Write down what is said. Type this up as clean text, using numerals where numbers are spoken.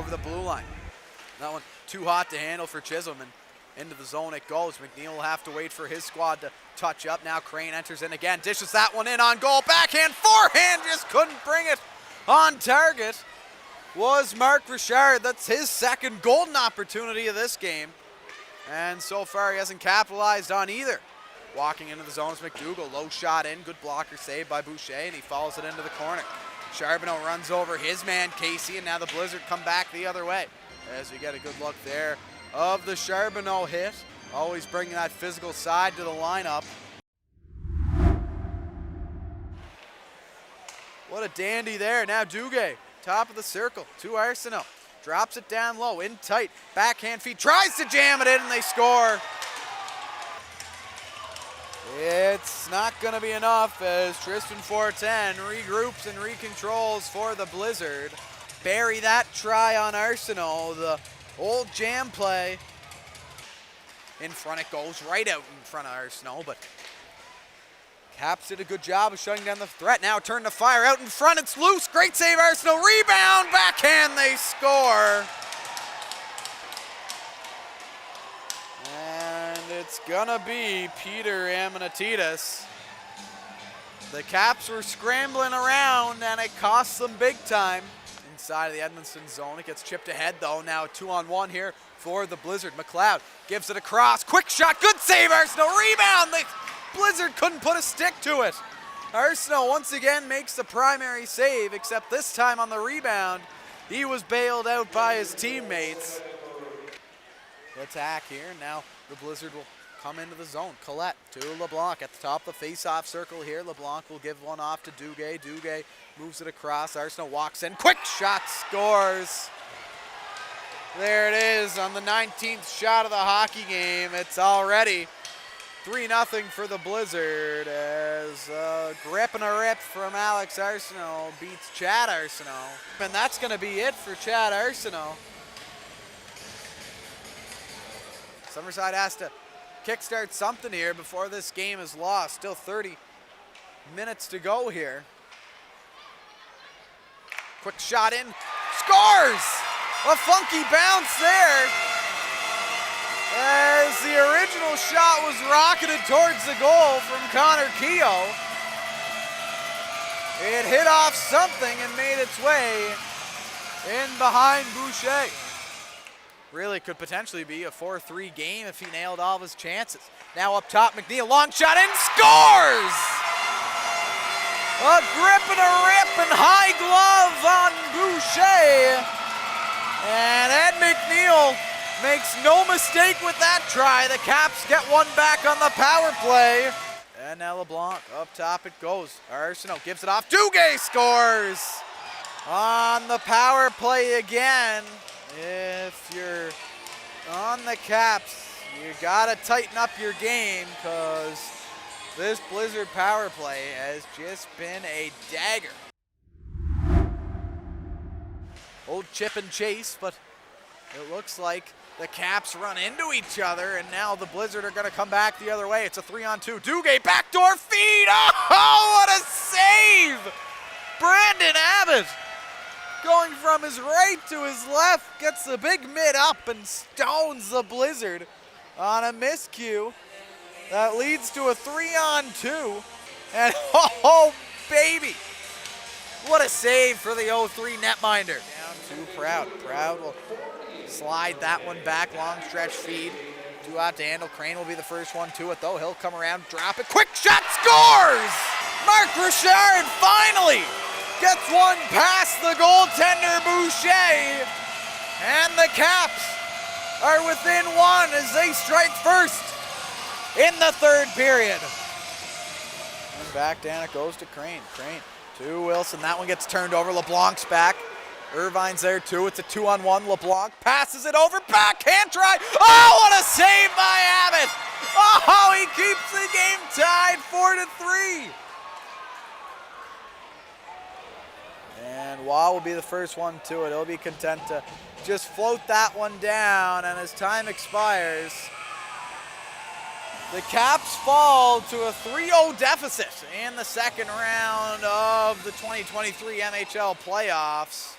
over the blue line. That one too hot to handle for Chisholm, and into the zone it goes. McNeil will have to wait for his squad to touch up. Now Crane enters in again, dishes that one in on goal. Backhand, forehand, just couldn't bring it on target. Was Mark Richard. That's his second golden opportunity of this game. And so far he hasn't capitalized on either. Walking into the zone is McDougall. Low shot in, good blocker save by Boucher, and he follows it into the corner. Charbonneau runs over his man Casey, and now the Blizzard come back the other way. As we get a good look there of the Charbonneau hit. Always bringing that physical side to the lineup. What a dandy there. Now Duguay, top of the circle to Arsenault. Drops it down low, in tight. Backhand feed, tries to jam it in, and they score. It's not going to be enough as Tristan Fortin regroups and recontrols for the Blizzard. Bury that try on Arsenault. The old jam play. In front, it goes right out in front of Arsenault, but Caps did a good job of shutting down the threat. Now turn to fire out in front, it's loose. Great save, Arsenault. Rebound, backhand, they score. And it's gonna be Peter Amanatidis. The Caps were scrambling around and it cost them big time. Inside of the Edmonton zone, it gets chipped ahead though. Now 2-on-1 here for the Blizzard. McLeod gives it across, quick shot, good save, Arsenault. Rebound, the Blizzard couldn't put a stick to it. Arsenault once again makes the primary save, except this time on the rebound, he was bailed out by his teammates. Attack here, now the Blizzard will come into the zone. Collette to LeBlanc at the top of the face-off circle here. LeBlanc will give one off to Duguay. Duguay moves it across. Arsenault walks in. Quick shot, scores. There it is on the 19th shot of the hockey game. It's already 3-0 for the Blizzard as grip and a rip from Alex Arsenault beats Chad Arsenault. And that's going to be it for Chad Arsenault. Summerside has to kickstart something here before this game is lost. Still 30 minutes to go here. Quick shot in, scores! A funky bounce there. As the original shot was rocketed towards the goal from Connor Keogh. It hit off something and made its way in behind Boucher. Really could potentially be a 4-3 game if he nailed all of his chances. Now up top, McNeil, long shot in, scores! A grip and a rip and high glove on Boucher. And Ed McNeil makes no mistake with that try. The Caps get one back on the power play. And now LeBlanc, up top it goes. Arsenault gives it off, Duguay scores! On the power play again. If you're on the Caps, you gotta tighten up your game because this Blizzard power play has just been a dagger. Old chip and chase, but it looks like the Caps run into each other, and now the Blizzard are gonna come back the other way. It's a 3-on-2. Duguay, backdoor feed. Oh, what a save! Brandon Abbott, going from his right to his left, gets the big mid up and stones the Blizzard on a miscue. That leads to a 3-on-2. And oh, baby, what a save for the 0-3 netminder. Down to Proud. Proud will slide that one back, long stretch feed. Too out to handle. Crane will be the first one to it though. He'll come around, drop it. Quick shot, scores! Mark Richard finally gets one past the goaltender Boucher, and the Caps are within one as they strike first in the third period. And back down it goes to Crane. Crane to Wilson. That one gets turned over. LeBlanc's back. Irvine's there too. It's a 2-on-1. LeBlanc passes it over. Backhand try. Oh, what a save by Abbott! Oh, he keeps the game tied 4-3. And Waugh will be the first one to it. He'll be content to just float that one down, and as time expires, the Caps fall to a 3-0 deficit in the second round of the 2023 NHL playoffs.